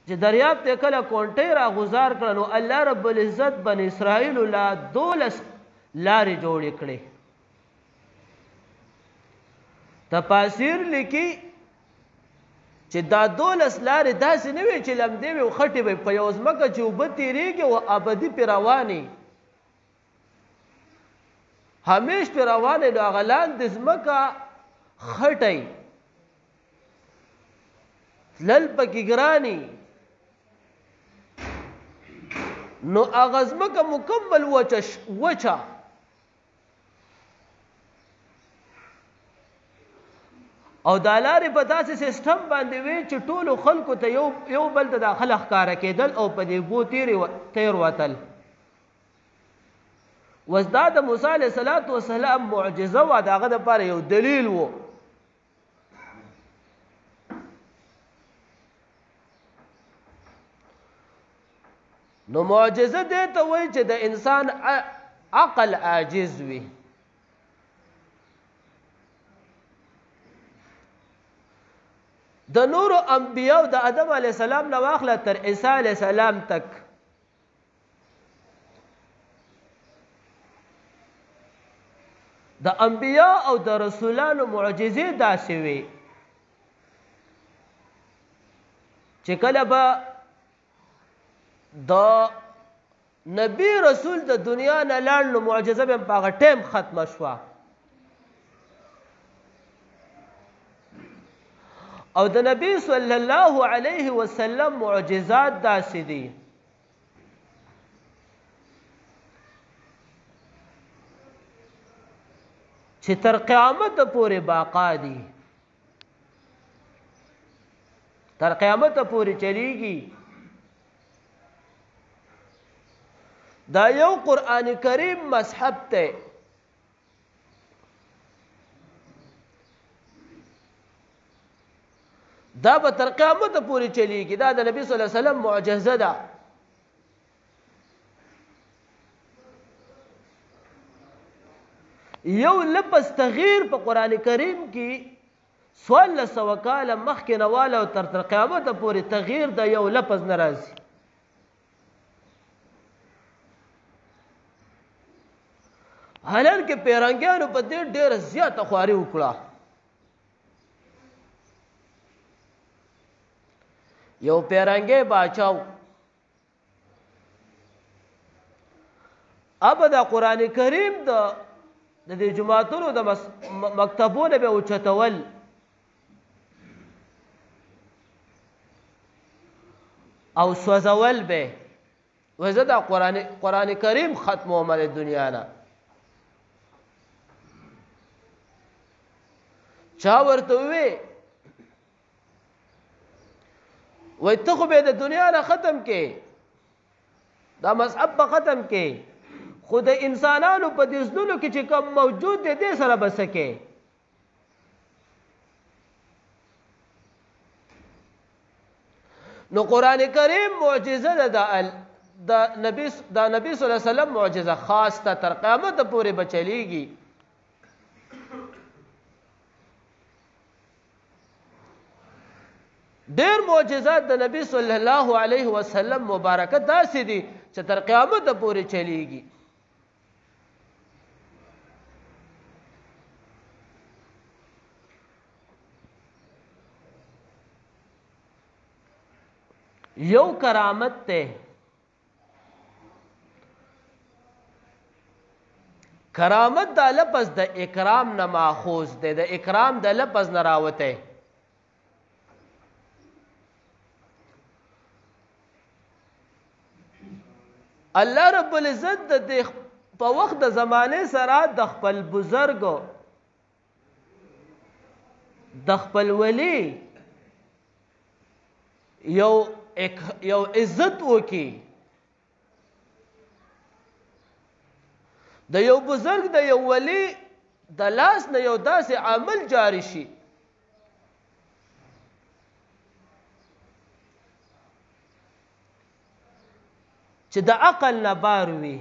چې دریاب ته کله کونټۍ را غزار کړه نو الله رب العزت بني اسرائیل لا 12 لارې جوړې کړې. تفاسیر لیکي چې دا 12 لارې داسې نه وي چې لمدې وي او خټې وي په یو ځمکه چې اوبه تېرېږي او ابدي پرې روانې همیش پرې روانې نو هغه لاندې ځمکه خټی تلل پکې ګرانې نو هغه ځمکه مکمل وچه او دا لارې په داسې سیستم باندې وي چې ټولو خلکو ته یو بل ته داخله ښکاره کېدل او په دې بو تیر وتل. وس دا د موسی علیه السلام معجزه وه د هغه دپاره یو دلیل و. نو معجزه دې ته وایي چې د انسان عقل عاجز وي. د نورو انبیاو د آدم علیه السلام نه واخله تر عیسی علیه السلام تک د انبیا او د رسولانو معجزې داسې وي چې کله به د نبی رسول د دنیا نه لاړ نو معجزه به په هغه ټیم ختمه شوه او د نبی صلی الله علیه وسلم معجزات داسې دي چې تر قیامت پورې باقا دي تر قیامت پورې چلیږي. دا یو قرآن کریم مصحف ته دا به تر قیامت پورې چلیږي. دا د نبی صلی الله علیه وسلم معجزه ده. یو لفظ تغییر په قرآن کریم کې 1400 کاله مخکې نه واله او تر قیامت پورې تغییر د یو لفظ نه راځي. حالانکه پیرانګیانو په دې ډېره زیاته خواري وکړه. یو پیرانګی باچاو اب دا قرآن کریم د دې جماعتونو د مکتبونو به اوچتول او سوځول به وزه دا قرآن کریم ختموم د دنیا نه. چا ورته وی وای ته خو به د دنیا نه ختم کې دا مذهب به ختم کې خو د انسانانو په دې زړونو کې چې کوم موجود دی دې سره به څه کې. نو قرآن کریم معجزه ده د نبی صلی الله علیه وسلم معجزه خاص ته تر قیامت پورې به چلیږي. ډېر معجزات د نبی صلی الله علیه وسلم مبارکه داسې دي چې تر قیامت پورې چلیږي. یو کرامت ته کرامت دا لفظ د اکرام نه ماخوذ دی د اکرام د لفظ نه راوته. الله رب العزت د په وخت د زمانه سره د خپل بزرګ د خپل ولی یو عزت وکي. د یو بزرګ د یو ولی د لاس نه یو داسې عمل جاری شي چې د عقل نه بار وي.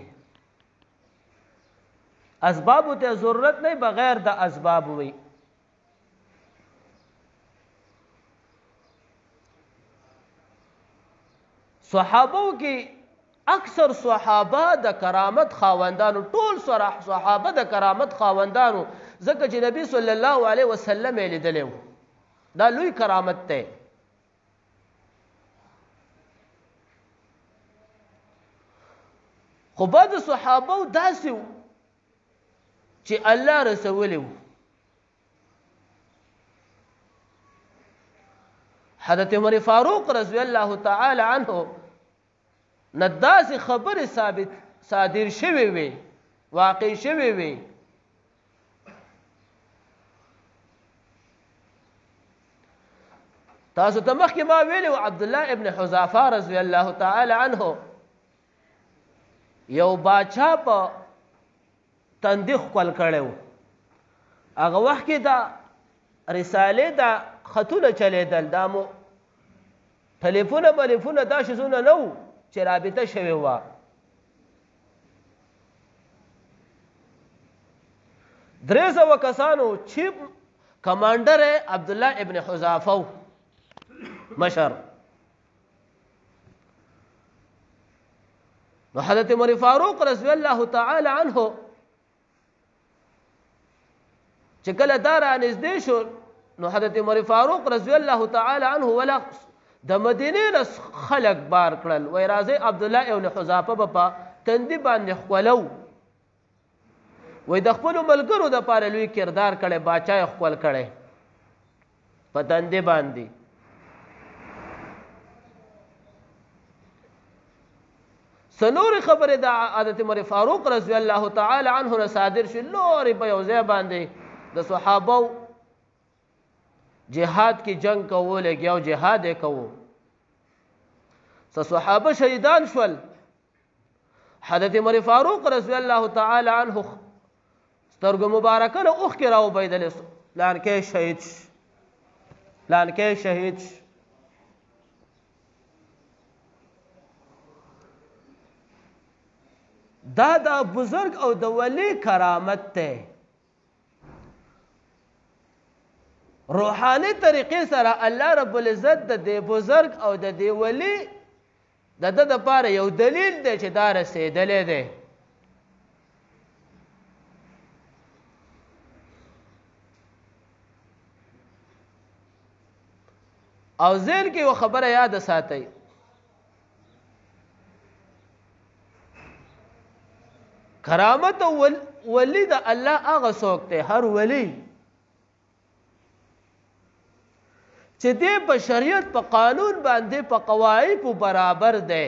اسباب ته ضرورت نه بغیر د اسباب وي. صحابو کې اکثر صحابه د کرامت خاوندانو، ټول صحابه د کرامت خاوندانو، ځکه چې نبی صلی الله علیه وسلم یې لیدلی و. دا لوی کرامت دی. خو بعض صحابه داسې و چې الله رسولی و. حضرت عمر فاروق رضی الله تعالی عنه نه داسې خبرې صادر شوې وې، واقع شوې وې تاسو ته مخکې ما ویلي و عبدالله ابن حذافه رضی الله تعالی عنه یو باچا په تندي ښکل کړی و. هغه وخت کې دا رسالې دا خطونه چلیدل، دا مو ټلیفونه بلیفونه دا شیزونه نه وو چې رابطه شوې وه. درې سوه کسانو چیف کمانډر عبدالله ابن حذافه مشر. نو حضرت عمر فاروق رضی الله تعالی عنه چې کله دا رانږدې شو، نو حضرت عمر فاروق رضی الله تعالی عنه ولا د مدینې نه خلک بار کړل، وایي راځئ عبدالله ابن حذافه به په تندي باندې ښکلو. وایي د خپلو ملګرو دپاره لوی کردار کړی، باچا یې ښکل کړی په تندي باندې. سنوري خبرې د حضرت عمر فاروق رضی الله تعالی عنه نه صادر شي. لورې په یو ځای باندې د صحابو جهاد کې جنگ کوو، لګیاو جهاد یې کوو. صحابه شهیدان شول. حضرت عمر فاروق رضی الله تعالی عنه سترګو مبارکه له اوښکې راوبهېدلې، پلانکی شهید شو، پلانکی شهید شو. دا د بزرگ او د ولی کرامت ته روحانی طریقې سره الله رب العزت د دې بزرگ او د دې ولی د ده دپاره یو دلیل دی چې دا رسېدلی دی. او ذهن کې یو خبره یاد ساتئ، کرامت او ولی د الله هغه څوک دی، هر ولی چې دی په شریعت په قانون باندې په قواعدو برابر دی.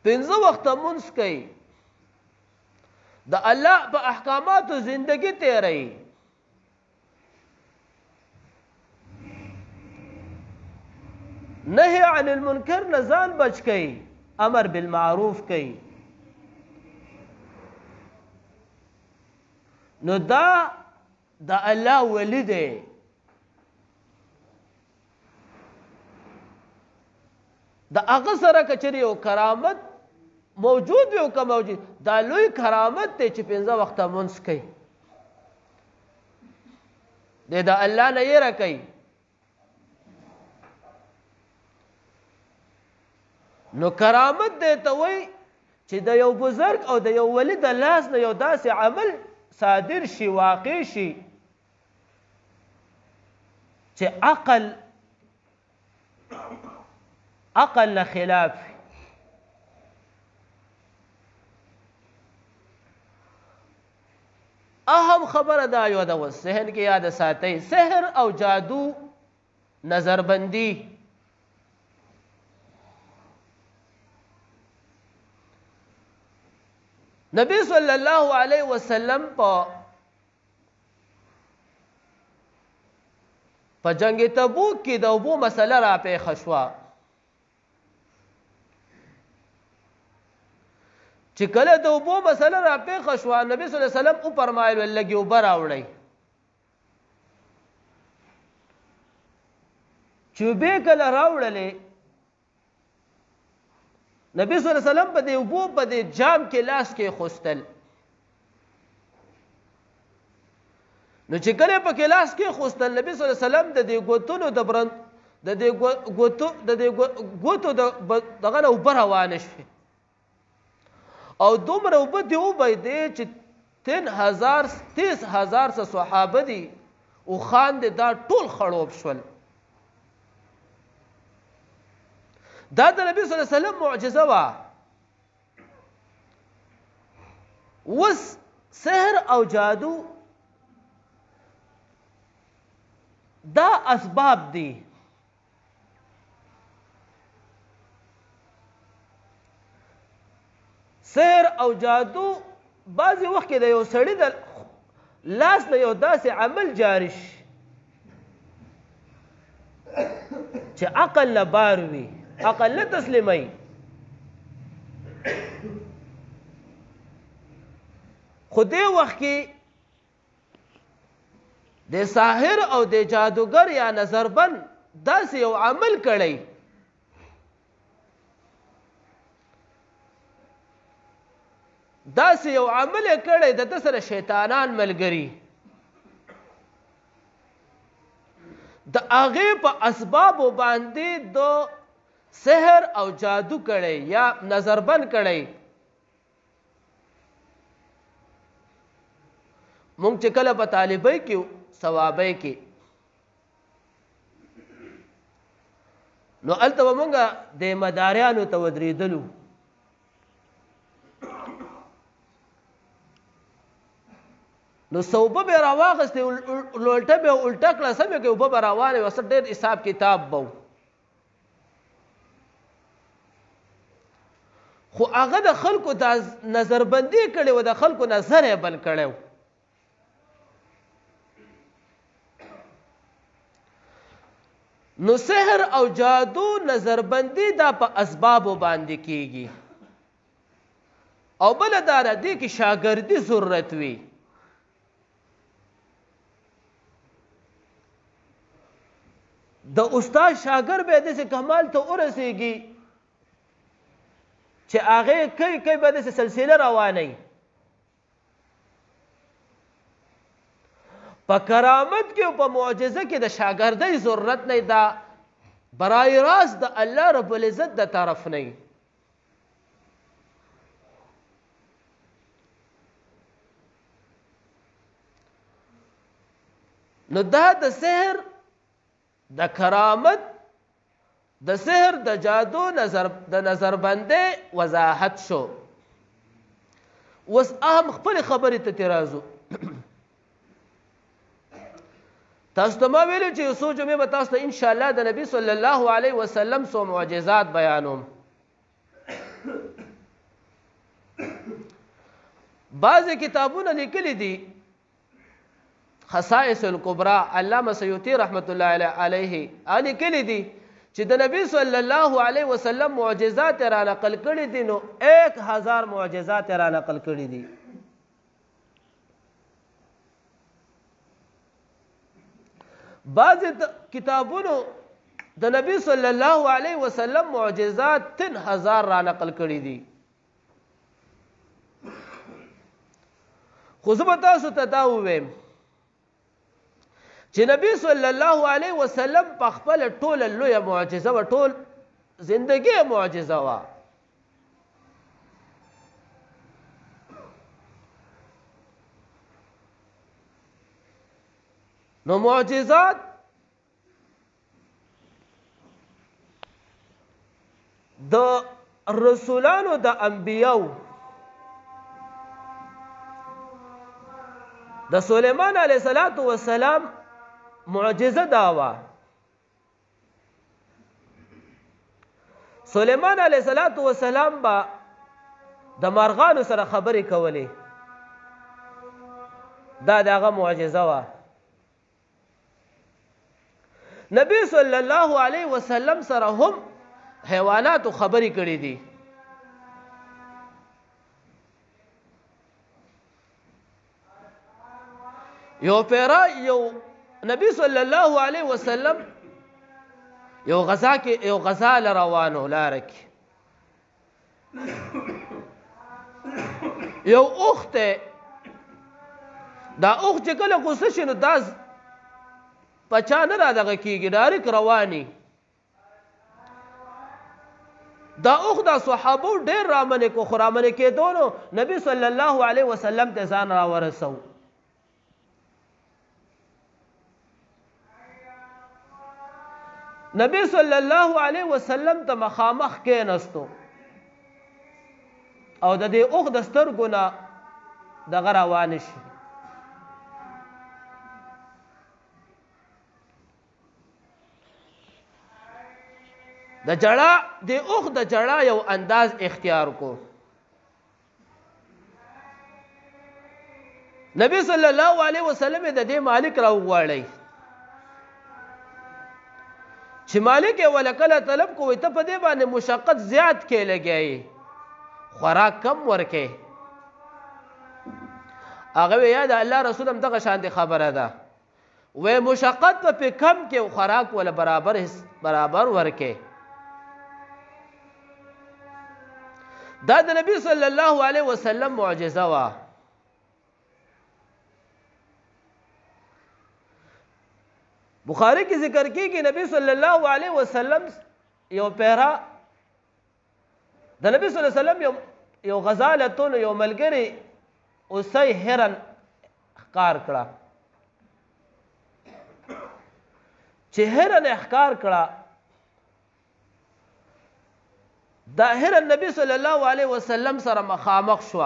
5 وخته مونځ کوي، د الله په احکاماتو زندگی تیروي، نهی عن المنکر نه ځان بچ کوي، امر بالمعروف کوي. نو دا د الله ولی دی. د هغه سره که چېرې یو کرامت موجود وي او که موجود، دا لوی کرامت دی چې 5 وخته مونځ کوي، دی د الله نه یېره کوي. نو کرامت دی ته وایي چې د یو بزرگ او د یو ولی د لاس نه یو داسې عمل صادر شي، واقع شي چې عقل نه خلاف. اهم خبره دا یو ده، اوس ذهن کې یاد ساتئ، سحر او جادو نظربندي نبی صلی الله علیه وسلم په جنگ تبوک کې د اوبو مسله را پیښه شوه چې کله د اوبو مسله را پیښه شوه نبی صلی الله علیه وسلم وفرمایل لږې اوبه راوړئ چې اوبې کله راوړلې نبی صلی الله علیه وسلم په دې اوبو په دې جام کې لاس کې خوستل نو چې کله په کلاس کې خوستل نبی صلی الله علیه وسلم د دې ګوتونو د برند د دې ګوتو دغه نه اوبه روانه شوې او دومره اوبه دې وبهېدې چې 30,000 صحابه دي او خان دې دا ټول خړوب شول. دا د نبی صلی الله علیه وسلم معجزه وه. وس سحر او جادو دا اسباب دي. سحر او جادو بعضی وخت کې د یو سړي د لاس نه یو داسې عمل جاری شي چې عقل نه بار وي، عقل نه تسلیموي. خو دې وخت کې د ساحر او د جادوګر یا نظربند داسې یو عمل کړی داسې یو عمل یې کړی د ده سره شیطانان ملګري د هغې په اسبابو باندې د سحر او جادو کړی یا نظربند کړی. مونږ چې کله په طالبۍ کې ثوابۍ کې نو هلته به مونږ د مداریانو ته ودرېدلو. نو صوبه به راواغستې لولټه به الټه کړه سمې کې اوبه به روانې وه څه ډېر حساب کتاب به خو هغه د خلکو دا نظربندي کړې وه د خلکو نظر یې بند کړی و. نو سحر او جادو نظربندي دا په اسبابو باندې کیږي او بله دا ده دې کې شاګردي ضرورت وي. د استاد شاګرد به داسې کمال ته ورسېږي چې هغې کوي به داسې سلسله روانوي. په کرامت کې او په معجزه کې د شاګردۍ ضرورت نه دا برای راست د الله رب العزت د طرف نه. نو دا د سحر د کرامت د سحر د جادو د نظربندۍ وضاحت شو. اوس اهم خپلې خبرې ته ترازو. تاسو ته ما ویلو چې یو څو جمعې به تاسو ته انشاءالله د نبي صلی الله علیه وسلم څو معجزات بیانوم. بعضې کتابونه لیکلي دي خصائص الکبرى علامه سیوطي رحمت الله علیه لیکلي دي چې د نبی صلی الله علیه وسلم معجزات را نقل کړي دي نو 1000 معجزات را نقل کړي دي. بعض کتابونو د نبی صلی الله علیه وسلم معجزات 3000 را نقل کړي دي. خو زه به تاسو ته دا ووایم چې نبی صلی الله علیه وسلم په خپله ټوله لویه معجزه وه، ټول زندګي معجزه وه. نو معجزات د رسولانو د انبیاو د سلیمان علیه السلام معجزه دا وه. سلیمان علیه السلام به د مرغانو سره خبرې کولې، دا د هغه معجزه وه. نبی صلی الله علیه وسلم سره هم حیواناتو خبرې کړې دي. یو پیرا یو نبی صلی الله علیه وسلم یو غزا روانو لاره کې یو اخت دا اوخ چې کله غوسه شي نو دا پچا نه را دغه کېږي ډایرک رواني دا اوخ دا صحابو ډېر رامنې کو خو رامنې کېدو نو نبي صلی الله علیه وسلم ته ځان را ورسو نبی صلی الله علیه وسلم ته مخامخ کېناستو او د دې اوخ د سترګو نه دغه روان شي د جړه د اوخ د جړه یو انداز اختیار کو نبی صلی الله علیه وسلم د دې مالک را وغواړي چې مالک ولکله طلب کو ته په دې باندې مشقت زیات کې لګي خوراک کم ورکې هغه یا د الله رسول هم دغه شان دي خبره ده و مشقت په کم کې خوراک ولا برابر ورکې دا د نبی صلی الله علیه وسلم معجزه وا بخاری کی ذکر کی کہ نبی صلی الله علیه وسلم یو پیرا د نبی صلی الله علیه وسلم یو غزالتون یو ملګری اوسې هرن احکار کړه چې هرن احکار کړه دا هرن نبی صلی الله علیه وسلم سره مخامخ شو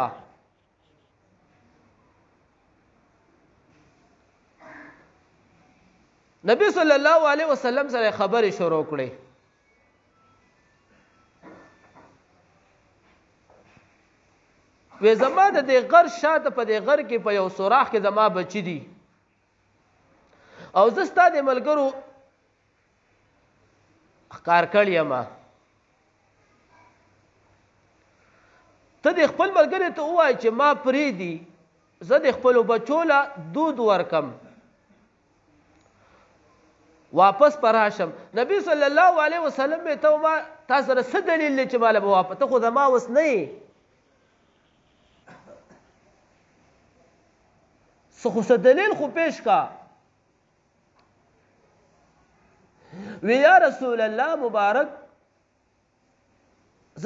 نبی صلی الله علیه وسلم سره خبرې شروع کړې وې زما د دې غر شاته په دې غر کې په یو سوراخ کې زما بچی دي او زه ستا د ملګرو ښکار کړی یم ته د خپل ملګري ته ووایې چې ما پرېږدي زه د خپلو بچو له دود ورکم واپس پر راشم نبی صلی الله علیه وسلم مې ته ما تا سره څه دلیل دی چې ماله به واپس ته خو زما اوس نه یې څه خو څه دلیل خو پیش کا وی یا رسول الله مبارک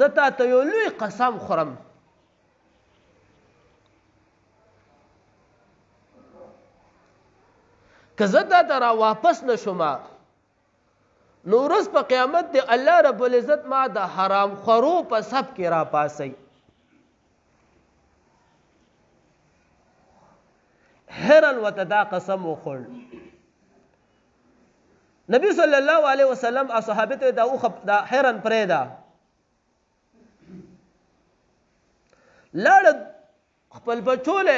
زه تا ته یو لوی قسم خورم که زه تا ته را واپس نشم نو ورځ په قیامت دی الله رب العزت ما د حرام خورو په سب کې را پاسی هرن ورته دا قسم وخوړ نبی صلی الله علیه وسلم اصحابه ته دا هرن پرېږده لاړ خپل بچو له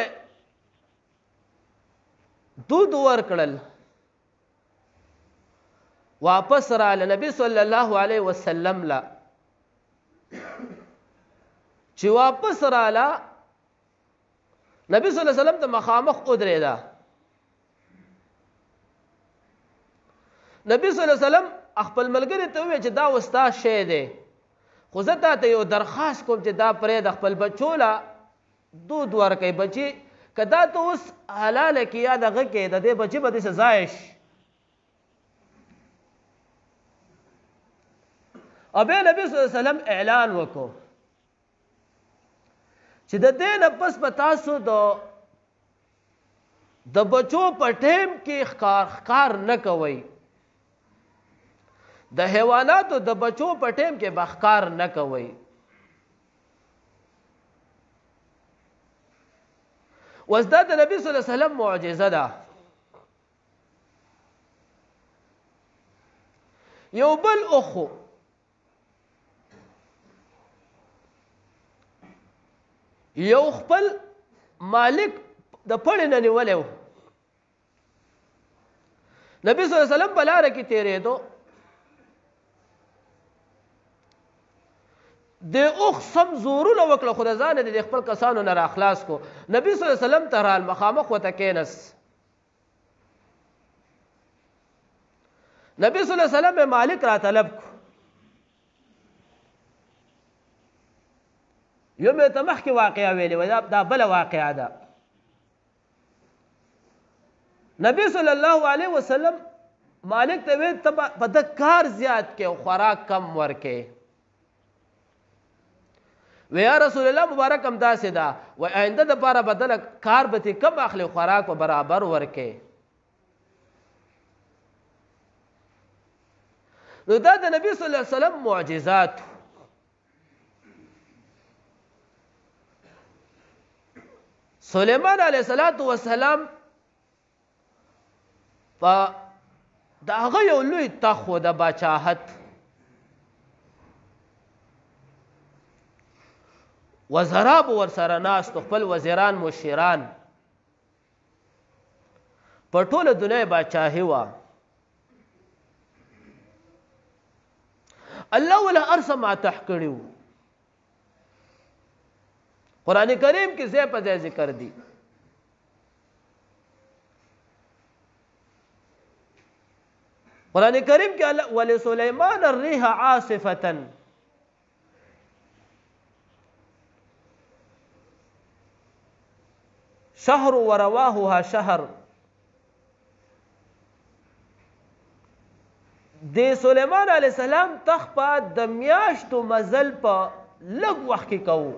دود ورکړل واپس راله نبی صلی الله علیه وسلم لا چې واپس راله نبی صلی الله علیه وسلم ته مخامخ ودرېده نبی صلی الله علیه وسلم خپل ملګری ته وویل چې دا وستا شی دی خو زه تاته یو درخواست کوم چې دا پرېږده خپل بچو له دود ورکوي بچي که دا ته اوس حلاله کې یا دغه کې د دې بچي به داسې ضایع شي او بیا نبي صلی الله علیه وسلم اعلان وکړو چې د دې نه پس به تاسو د بچو په ټیم کې ښکار نه کوئ د حیواناتو د بچو په ټیم کې به ښکار نه کوئ اوس دا د نبی صلی الله علیه وسلم معجزه ده یو بل اخو یو خپل مالک د پړې نه نیولی و نبی صلی الله علیه وسلم په لاره کې تېرېدو د اوخ سم زورونه وکړه خو د ځانه د خپل کسانو نه راخلاص کو نبی صلی الله علیه وسلم ته رال مخامخ ورته کېنس نبی صلی الله علیه وسلم مالک را طلب کو یو مې ته مخکې واقعه ویلې وه دا بله واقعه ده نبی صلی الله علیه وسلم مالک ته وی ته په د کار زیات کې او خوراک کم ورکې و یا رسول الله مبارک هم داسې ده و آینده د پاره بدله کار به تی کم اخلي خوراک په برابر ورکې نو دا د نبی صلی الله علیه وسلم معجزات سلیمان علیه السلام په د هغه یو لوی تخت و د باچاهت وزرا به ورسره ناست خپل وزیران مشیران په ټوله دنیا باچاهي وه الله ولا ارسه ماتح کړي وو قرآن کریم کې ځای په ځای ذکر دي قرآن کریم کې الله ولسلیمان الريح عاصفة شهر ورواهها شهر د سلیمان علیه السلام تخت په د میاشتو مزل په لږ وخت کې کوو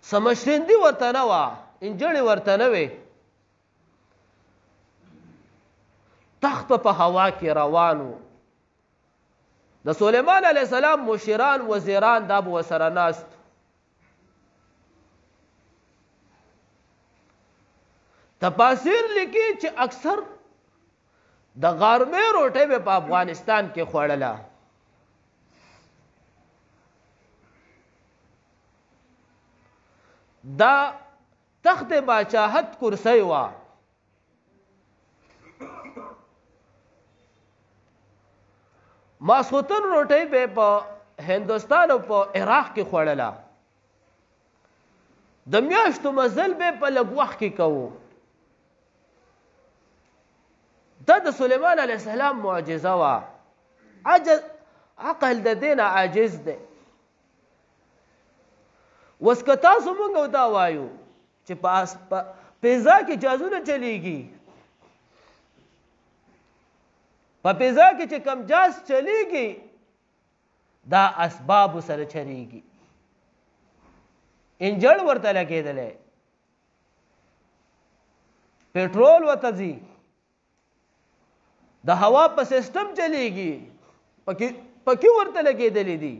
سمشرندی ورته نه وه انجړې ورته نه وې تخت په هوا کې روان و د سلیمان علیه السلام مشیران وزیران دا به ورسره ناست تفاسیر لیکي چې اکثر د غرمې روټۍ به په افغانستان کې خوړله دا تخت باچاهت کرسی وا ماسخوتن روټۍ به په هندوستان او په عراق کې خوړله د میاشتو مزل به په لږ وخت کې کوو دا د سلیمان علیه السلام معجزه وا عجز عقل د دینه عاجز دی وس که تاسو مونږ دا وایو چې په پیزا کې جازونه چلیږي په پیزا کې چې کم جاز چلیږي دا اسباب سره چلیږي انجن ورته لګېدلی پټرول ورته ځي د هوا په سیستم چلیږي پکې ورته لګېدلی دي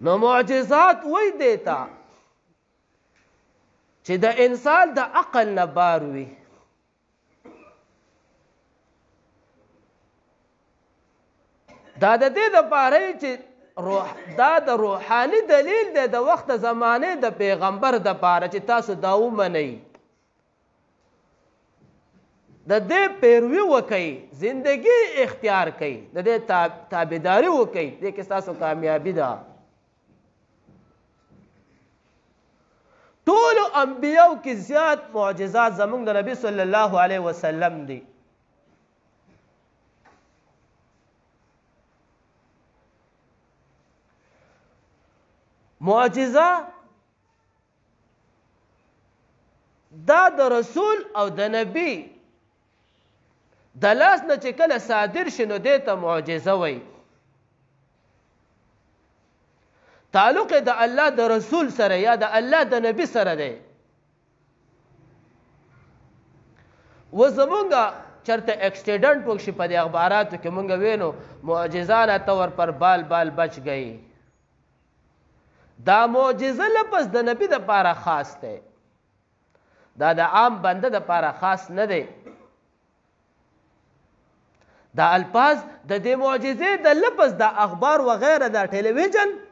نو معجزات وای دیتا چې د انسان د عقل نه بار وي دا د دې دپاره چې دا د روحاني دلیل دی د وخت زمانې د پیغمبر دپاره چې تاسو دا ومنئ د دې پیروي وکئ زندگی اختیار کئ د دې تابعداري وکئ دې کې ستاسو کامیابي ده ټولو انبیاو کې زیات معجزات زمونږ د نبی صلی الله علیه وسلم دي معجزه دا د رسول او د نبی د لاس نه چې کله صادر شي نو دې ته معجزه وایي تعلق د الله د رسول سره یا د الله د نبی سره دی و زمونږه چرته اکسیډنټ وکشي په دې اخباراتو کې مونږ وینو معجزانه طور پر بال بال بچ گئی دا معجزه لپس د نبی د پاره خاص دی دا د عام بنده د پاره خاص نه دی دا الفاظ د دې معجزې د لپس د اخبار و غیره د ټلویزیون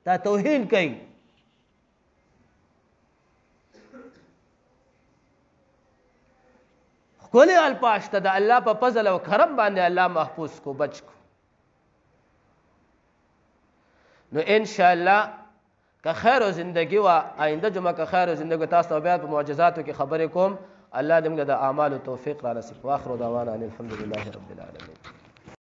دا توهین کوي ښکلي الفاظ ته د الله په فضل او کرم باندې الله محفوظ کو بچ کو نو ان شاء الله که خیر او زندگی و آینده جمعه که خیر او زندگی تاسو بیا په معجزاتو کې خبرې کوم الله دې موږ د اعمالو توفیق را نصیب واخر دعوانا ان الحمد لله رب العالمین